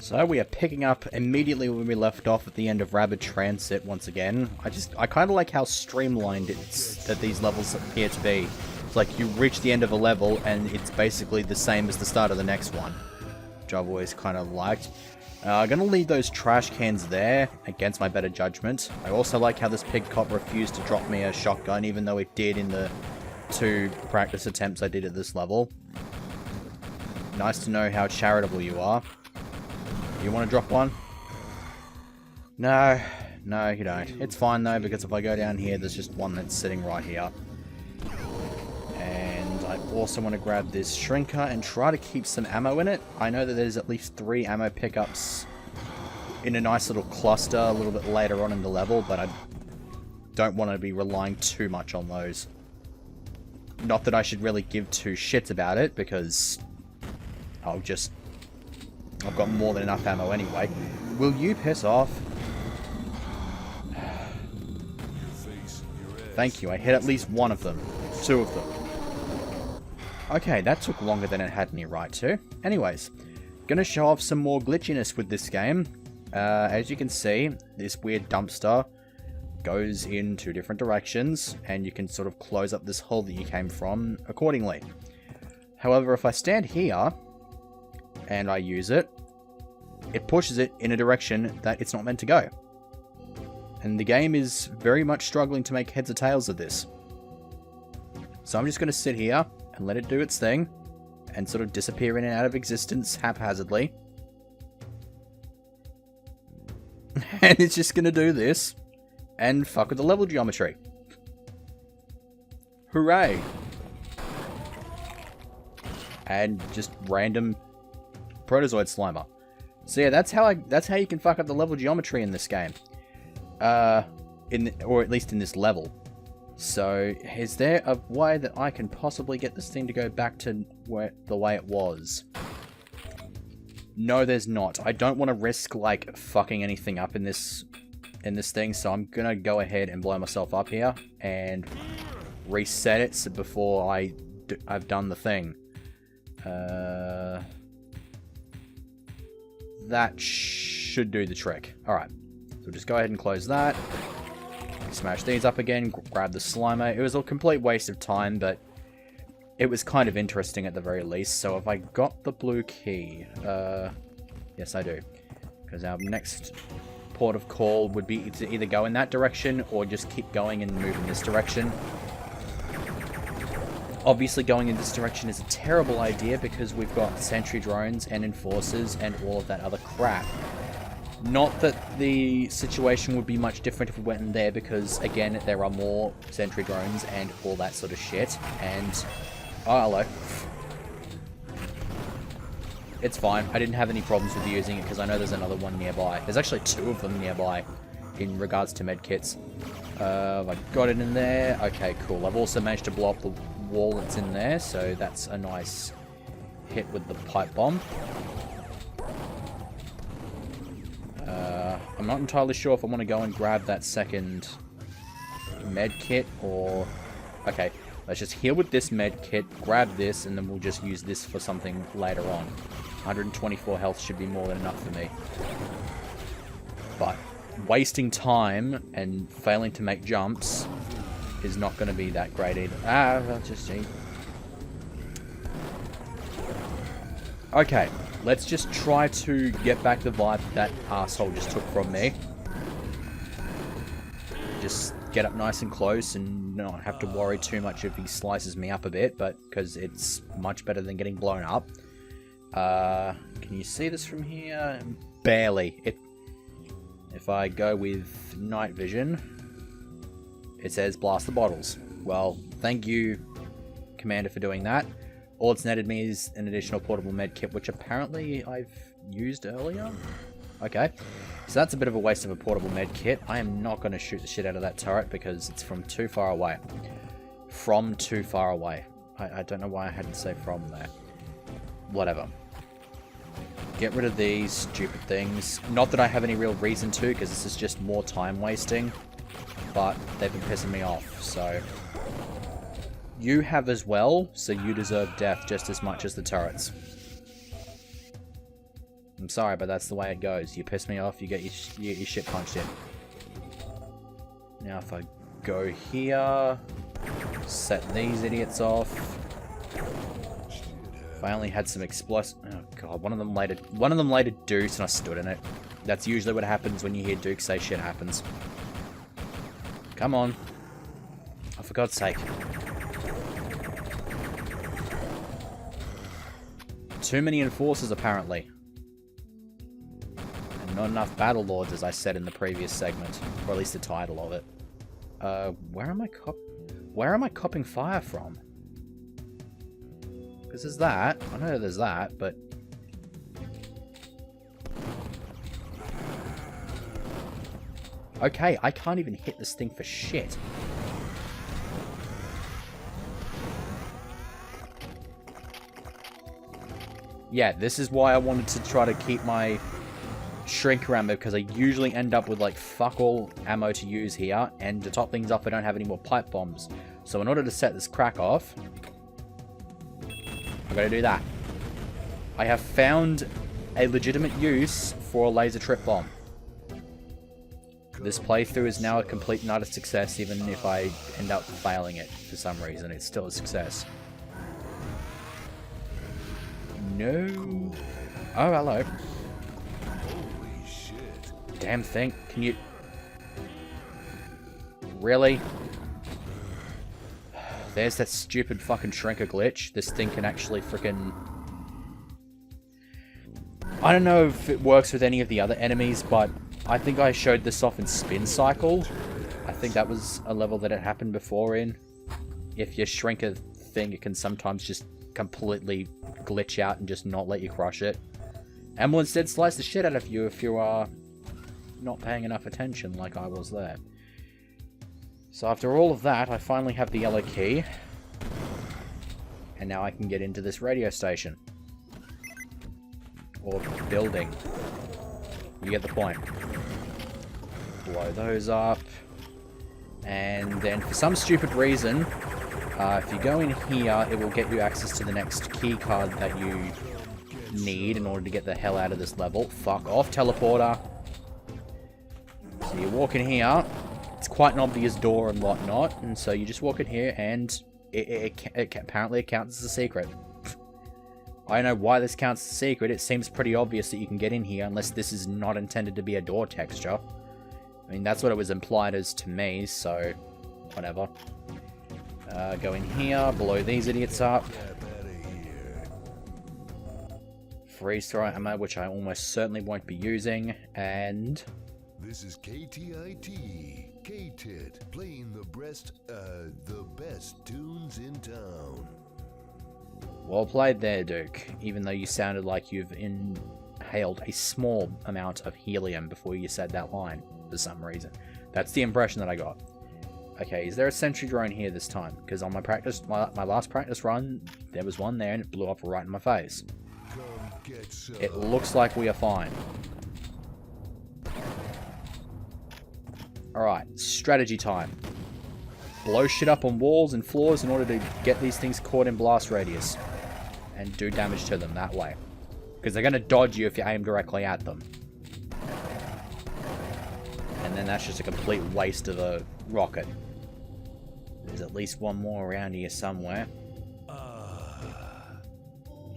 So we are picking up immediately when we left off at the end of Rapid Transit once again. I kind of like how streamlined that these levels appear to be. It's like you reach the end of a level and it's basically the same as the start of the next one, which I've always kind of liked. I'm going to leave those trash cans there against my better judgment. I also like how this pig cop refused to drop me a shotgun, even though it did in the 2 practice attempts I did at this level. Nice to know how charitable you are. You want to drop one? No, you don't. It's fine though, because if I go down here, there's just one that's sitting right here. And I also want to grab this shrinker and try to keep some ammo in it. I know that there's at least 3 ammo pickups in a nice little cluster a little bit later on in the level, but I don't want to be relying too much on those. Not that I should really give 2 shits about it, because I've got more than enough ammo anyway. Will you piss off? Thank you, I hit at least one of them. 2 of them. Okay, that took longer than it had any right to. Anyways, gonna show off some more glitchiness with this game. As you can see, this weird dumpster goes in 2 different directions, and you can sort of close up this hole that you came from accordingly. However, if I stand here, and I use it, it pushes it in a direction that it's not meant to go. And the game is very much struggling to make heads or tails of this. So I'm just going to sit here and let it do its thing, and sort of disappear in and out of existence haphazardly. And it's just going to do this, and fuck with the level geometry. Hooray! And just random Protozoid Slimer. So yeah, that's how you can fuck up the level geometry in this game. Or at least in this level. So, is there a way that I can possibly get this thing to go back to the way it was? No, there's not. I don't want to risk, like, fucking anything up in this thing, so I'm gonna go ahead and blow myself up here and reset it before I've done the thing. That should do the trick. Alright, so just go ahead and close that. Smash these up again, grab the Slimer. It was a complete waste of time, but it was kind of interesting at the very least. So have I got the blue key? Yes, I do. Because our next port of call would be to either go in that direction or just keep going and move in this direction. Obviously going in this direction is a terrible idea because we've got sentry drones and enforcers and all of that other crap. Not that the situation would be much different if we went in there because, again, there are more sentry drones and all that sort of shit. And... oh, hello. It's fine. I didn't have any problems with using it because I know there's another one nearby. There's actually 2 of them nearby in regards to medkits. I got it in there. Okay, cool. I've also managed to blow up the wall that's in there, so that's a nice hit with the pipe bomb. I'm not entirely sure if I want to go and grab that second med kit or... okay, let's just heal with this med kit, grab this, and then we'll just use this for something later on. 124 health should be more than enough for me. But wasting time and failing to make jumps is not going to be that great either. I'll just see. Okay, let's just try to get back the vibe that arsehole just took from me. Just get up nice and close and not have to worry too much if he slices me up a bit, but because it's much better than getting blown up. Can you see this from here? Barely. If I go with night vision, it says blast the bottles. Well, thank you, Commander, for doing that. All it's netted me is an additional portable med kit, which apparently I've used earlier. Okay, so that's a bit of a waste of a portable med kit. I am not going to shoot the shit out of that turret because it's from too far away. From too far away. I don't know why I hadn't say from there. Whatever. Get rid of these stupid things. Not that I have any real reason to, because this is just more time wasting. But they've been pissing me off, so... you have as well, so you deserve death just as much as the turrets. I'm sorry, but that's the way it goes. You piss me off, you get your shit punched in. Now if I go here, set these idiots off. If I only had some explosive... Oh god, one of them laid a deuce and I stood in it. That's usually what happens when you hear Duke say shit happens. Come on. Oh, for God's sake. Too many enforcers, apparently. And not enough battle lords, as I said in the previous segment. Or at least the title of it. Where am I copping fire from? Because there's that. I know there's that, but... Okay, I can't even hit this thing for shit. Yeah, this is why I wanted to try to keep my shrink around me, because I usually end up with like fuck all ammo to use here, and to top things off I don't have any more pipe bombs. So in order to set this crack off, I've got to do that. I have found a legitimate use for a laser trip bomb. This playthrough is now a complete and utter success, even if I end up failing it for some reason. It's still a success. No. Oh, hello. Holy shit. Damn thing. Can you... Really? There's that stupid fucking shrinker glitch. This thing can actually frickin'... I don't know if it works with any of the other enemies, but I think I showed this off in Spin Cycle. I think that was a level that it happened before in. If you shrink a thing, it can sometimes just completely glitch out and just not let you crush it. And will instead slice the shit out of you if you are not paying enough attention like I was there. So after all of that, I finally have the yellow key. And now I can get into this radio station. Or building. You get the point. Blow those up. And then for some stupid reason, if you go in here, it will get you access to the next key card that you need in order to get the hell out of this level. Fuck off, teleporter. So you walk in here. It's quite an obvious door and whatnot, and so you just walk in here, and apparently it counts as a secret. I don't know why this counts as a secret. It seems pretty obvious that you can get in here, unless this is not intended to be a door texture. I mean, that's what it was implied as to me, so whatever. Go in here, blow these idiots up. Freeze throw ammo, which I almost certainly won't be using, and... This is KTIT, K-Tit, playing the best tunes in town. Well played there, Duke, even though you sounded like you've inhaled a small amount of helium before you said that line, for some reason. That's the impression that I got. Okay, is there a sentry drone here this time? Because on my last practice run, there was one there and it blew up right in my face. It looks like we are fine. Alright, strategy time. Blow shit up on walls and floors in order to get these things caught in blast radius. And do damage to them that way. Because they're going to dodge you if you aim directly at them. And then that's just a complete waste of a rocket. There's at least one more around here somewhere.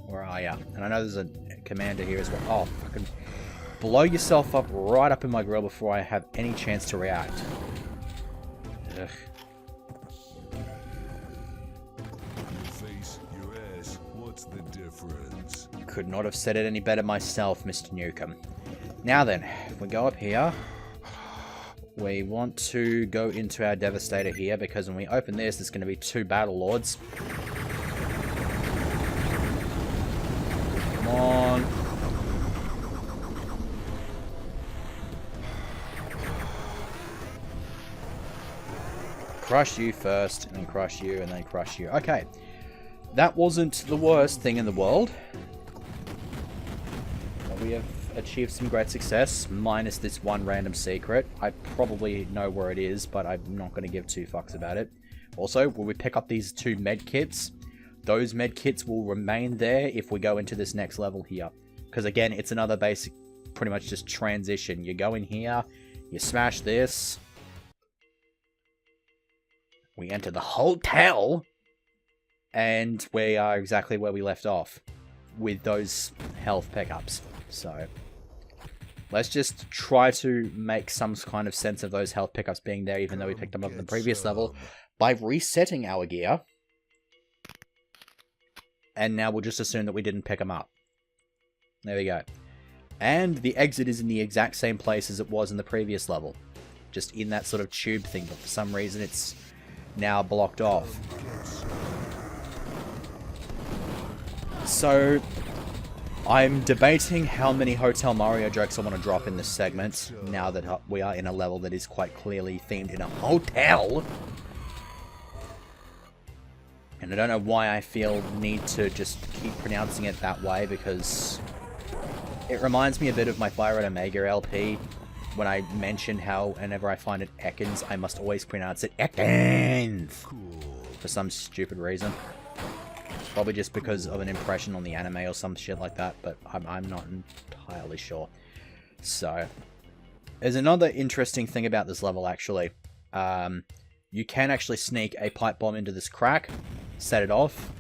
Where are ya? And I know there's a commander here as well. Oh, fucking... Blow yourself up right up in my grill before I have any chance to react. Ugh. Your face, your ass, what's the difference? Could not have said it any better myself, Mr. Nukem. Now then, if we go up here, we want to go into our Devastator here, because when we open this, there's going to be 2 Battle Lords. Come on. Crush you first, and then crush you, and then crush you. Okay. That wasn't the worst thing in the world. But we have achieved some great success, minus this one random secret. I probably know where it is, but I'm not going to give 2 fucks about it. Also, when we pick up these 2 med kits, those med kits will remain there if we go into this next level here. Because again, it's another basic, pretty much just transition. You go in here, you smash this. We enter the hotel, and we are exactly where we left off with those health pickups. So let's just try to make some kind of sense of those health pickups being there, even though we picked them up in the previous level, by resetting our gear. And now we'll just assume that we didn't pick them up. There we go. And the exit is in the exact same place as it was in the previous level. Just in that sort of tube thing, but for some reason it's now blocked off. So I'm debating how many Hotel Mario jokes I want to drop in this segment, now that we are in a level that is quite clearly themed in a hotel. And I don't know why I feel need to just keep pronouncing it that way, because it reminds me a bit of my Fire Red Omega LP, when I mentioned how whenever I find it Ekans, I must always pronounce it Ekans! For some stupid reason. Probably just because of an impression on the anime or some shit like that, but I'm not entirely sure. So, there's another interesting thing about this level, actually. You can actually sneak a pipe bomb into this crack, set it off.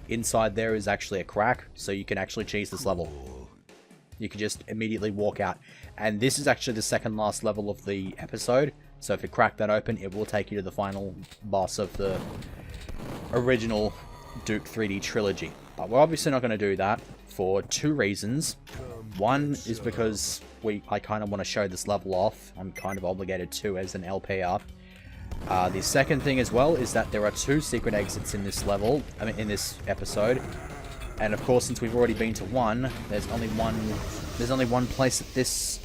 Inside there is actually a crack, so you can actually cheese this level. You can just immediately walk out. And this is actually the second last level of the episode, so if you crack that open, it will take you to the final boss of the original Duke 3D trilogy. But we're obviously not going to do that for two reasons. One is because I kind of want to show this level off. I'm kind of obligated to as an LPR. The second thing as well is that there are two secret exits in this level, in this episode. And of course, since we've already been to one, there's only one place that this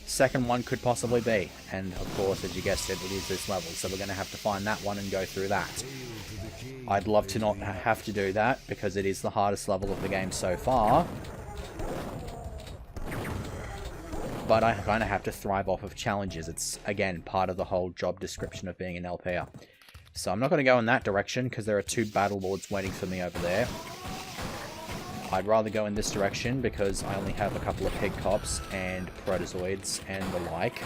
second one could possibly be. And of course, as you guessed it is this level, so we're going to have to find that one and go through that. I'd love to not have to do that, because it is the hardest level of the game so far. But I kind of have to thrive off of challenges. It's, again, part of the whole job description of being an LPR. So I'm not going to go in that direction, because there are two Battle Lords waiting for me over there. I'd rather go in this direction, because I only have a couple of pig cops and protozoids and the like.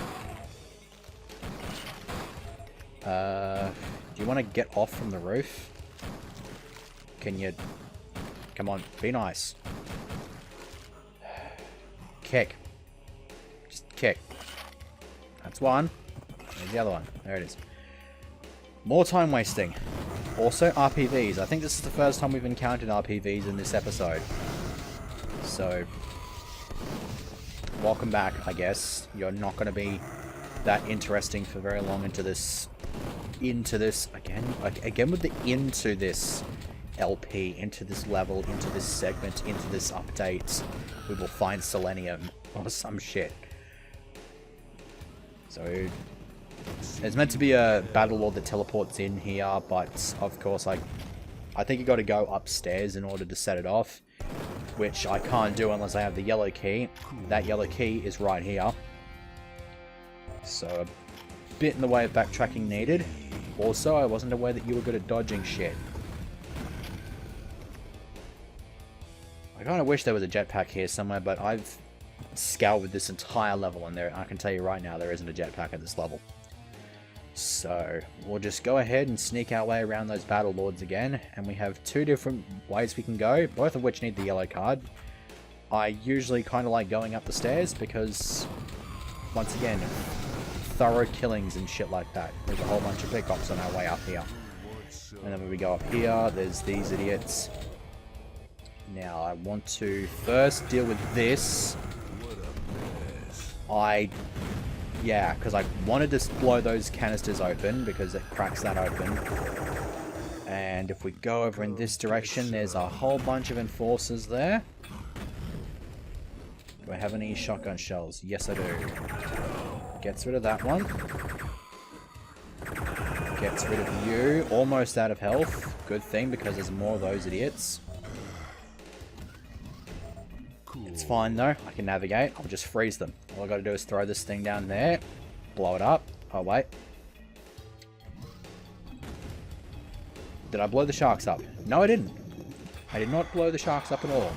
Do you want to get off from the roof? Can you... Come on, be nice. Kick. Just kick. That's one. There's the other one. There it is. More time wasting. Also, RPVs. I think this is the first time we've encountered RPVs in this episode. So, welcome back, I guess. You're not going to be that interesting for very long into this again with the into this LP, into this level, into this segment, into this update. We will find selenium or some shit. So, there's meant to be a Battle Lord that teleports in here, but of course I think you got to go upstairs in order to set it off, which I can't do unless I have the yellow key. That yellow key is right here. So a bit in the way of backtracking needed. Also, I wasn't aware that you were good at dodging shit. I kind of wish there was a jetpack here somewhere, but I've scoured this entire level, and I can tell you right now there isn't a jetpack at this level. So, we'll just go ahead and sneak our way around those Battle Lords again, and we have two different ways we can go, both of which need the yellow card. I usually kind of like going up the stairs because, once again, thorough killings and shit like that. There's a whole bunch of pickups on our way up here. And then when we go up here, there's these idiots. Now, I want to first deal with this. Yeah, because I wanted to blow those canisters open, because it cracks that open. And if we go over in this direction, there's a whole bunch of enforcers there. Do I have any shotgun shells? Yes, I do. Gets rid of that one. Gets rid of you. Almost out of health. Good thing, because there's more of those idiots. It's fine though, I can navigate. I'll just freeze them. All I gotta do is throw this thing down there, blow it up. Oh wait. Did I blow the sharks up? No, I didn't. I did not blow the sharks up at all.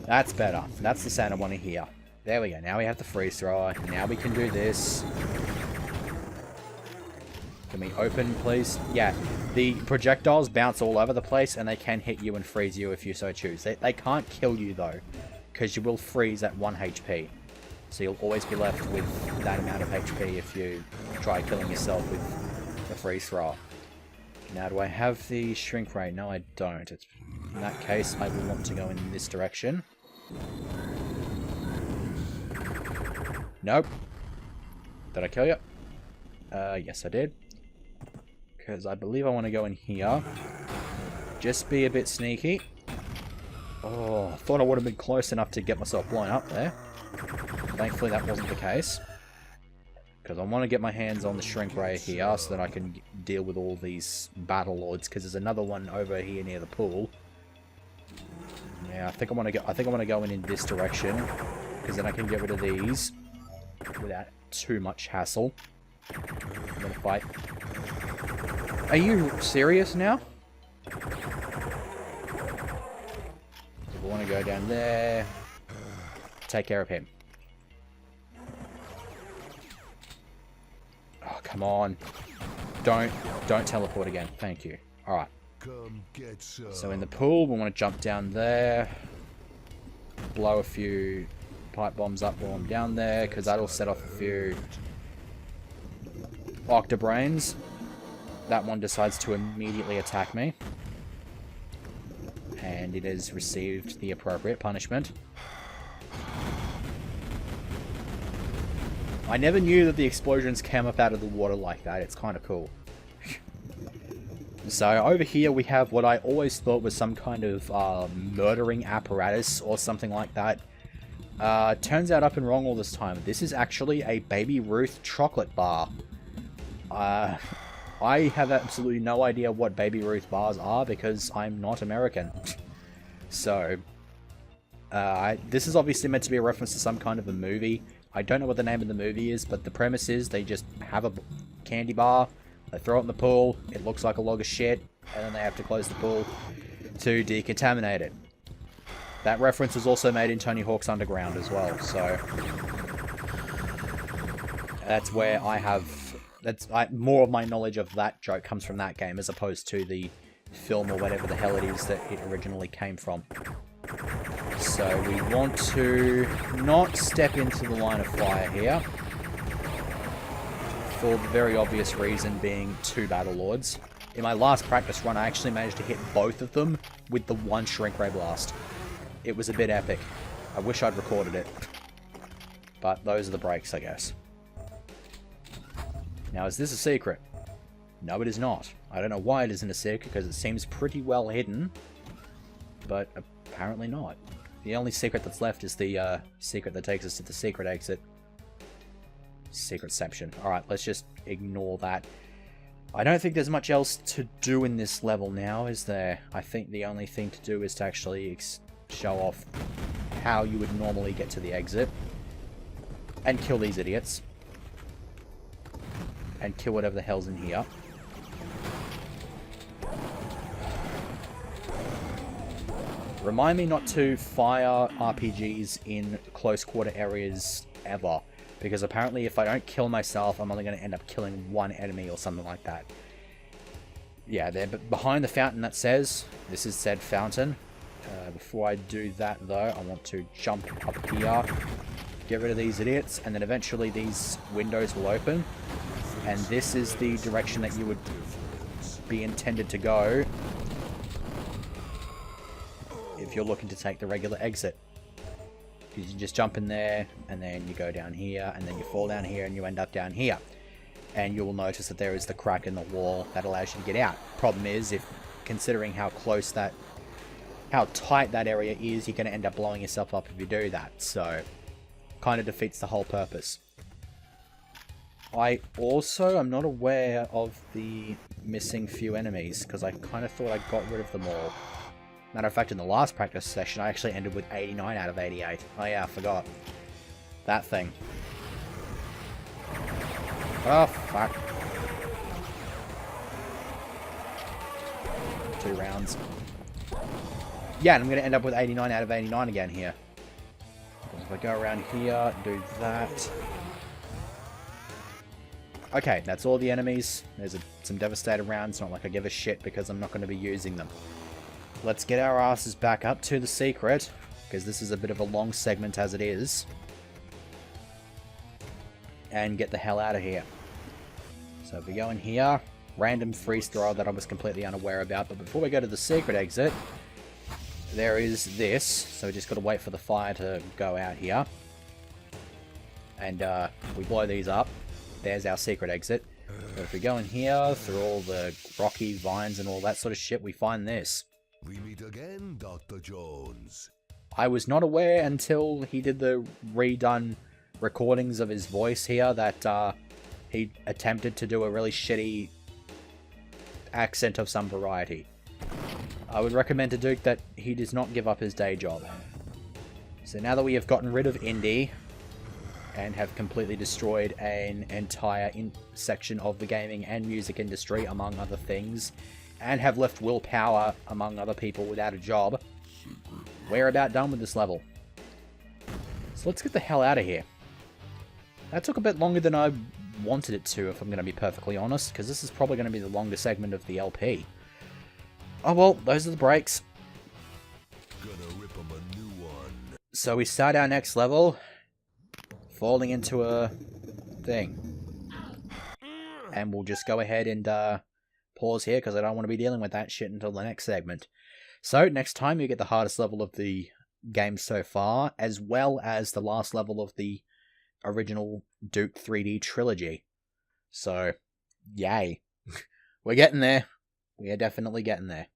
That's better. That's the sound I want to hear. There we go. Now we have the freeze thrower. Now we can do this. Can we open, please? Yeah. The projectiles bounce all over the place, and they can hit you and freeze you if you so choose. They can't kill you, though, because you will freeze at 1 HP. So you'll always be left with that amount of HP if you try killing yourself with the freeze thrower. Now, do I have the shrink ray? No, I don't. In that case, I will want to go in this direction. Nope. Did I kill you? Yes, I did. Because I believe I want to go in here. Just be a bit sneaky. Oh, I thought I would have been close enough to get myself blown up there. Thankfully, that wasn't the case. Because I want to get my hands on the shrink ray here so that I can deal with all these battle lords. Because there's another one over here near the pool. Yeah, I think I want to go in this direction, because then I can get rid of these without too much hassle. I'm gonna fight. Are you serious now? So we want to go down there. Take care of him. Oh, come on. Don't teleport again. Thank you. Alright. So in the pool, we want to jump down there. Blow a few pipe bombs up while I'm down there, because that'll set off a few octobrains. That one decides to immediately attack me. And it has received the appropriate punishment. I never knew that the explosions came up out of the water like that. It's kind of cool. So over here we have what I always thought was some kind of murdering apparatus or something like that. Turns out I've been wrong all this time. This is actually a Baby Ruth chocolate bar. I have absolutely no idea what Baby Ruth bars are because I'm not American. So, this is obviously meant to be a reference to some kind of a movie. I don't know what the name of the movie is, but the premise is they just have a candy bar, they throw it in the pool, it looks like a log of shit, and then they have to close the pool to decontaminate it. That reference was also made in Tony Hawk's Underground as well, so that's where I have... more of my knowledge of that joke comes from that game as opposed to the film or whatever the hell it is that it originally came from. So we want to not step into the line of fire here, for the very obvious reason being 2 battle lords. In my last practice run, I actually managed to hit both of them with the 1 shrink ray blast. It was a bit epic. I wish I'd recorded it. But those are the breaks, I guess. Now, is this a secret? No, it is not. I don't know why it isn't a secret, because it seems pretty well hidden. But apparently not. The only secret that's left is the secret that takes us to the secret exit. Secretception. Alright, let's just ignore that. I don't think there's much else to do in this level now, is there? I think the only thing to do is to actually show off how you would normally get to the exit. And kill these idiots. And kill whatever the hell's in here. Remind me not to fire RPGs in close quarter areas ever. Because apparently if I don't kill myself, I'm only going to end up killing 1 enemy or something like that. Yeah, they're behind the fountain that says, this is said fountain. Before I do that though, I want to jump up here, get rid of these idiots, and then eventually these windows will open. And this is the direction that you would be intended to go if you're looking to take the regular exit. You just jump in there, and then you go down here, and then you fall down here, and you end up down here. And you will notice that there is the crack in the wall that allows you to get out. Problem is, if considering how tight that area is, you're going to end up blowing yourself up if you do that. So, kind of defeats the whole purpose. I also am not aware of the missing few enemies, because I kind of thought I got rid of them all. Matter of fact, in the last practice session, I actually ended with 89 out of 88. Oh yeah, I forgot. That thing. Oh, fuck. 2 rounds. Yeah, and I'm going to end up with 89 out of 89 again here. Because if I go around here, do that. Okay, that's all the enemies. There's some devastator rounds. Not like I give a shit because I'm not going to be using them. Let's get our asses back up to the secret, because this is a bit of a long segment as it is. And get the hell out of here. So if we go in here, random freeze throw that I was completely unaware about. But before we go to the secret exit, there is this. So we just got to wait for the fire to go out here. And we blow these up. There's our secret exit. But if we go in here, through all the rocky vines and all that sort of shit, we find this. We meet again, Dr. Jones. I was not aware until he did the redone recordings of his voice here that he attempted to do a really shitty accent of some variety. I would recommend to Duke that he does not give up his day job. So now that we have gotten rid of Indy and have completely destroyed an entire section of the gaming and music industry, among other things, and have left Will Power, among other people, without a job, we're about done with this level. So let's get the hell out of here. That took a bit longer than I wanted it to, if I'm going to be perfectly honest, because this is probably going to be the longest segment of the LP. Oh well, those are the breaks. Gonna rip 'em a new one. So we start our next level, falling into a thing. And we'll just go ahead and pause here, because I don't want to be dealing with that shit until the next segment. So, next time you get the hardest level of the game so far, as well as the last level of the original Duke 3D trilogy. So, yay. We're getting there. We are definitely getting there.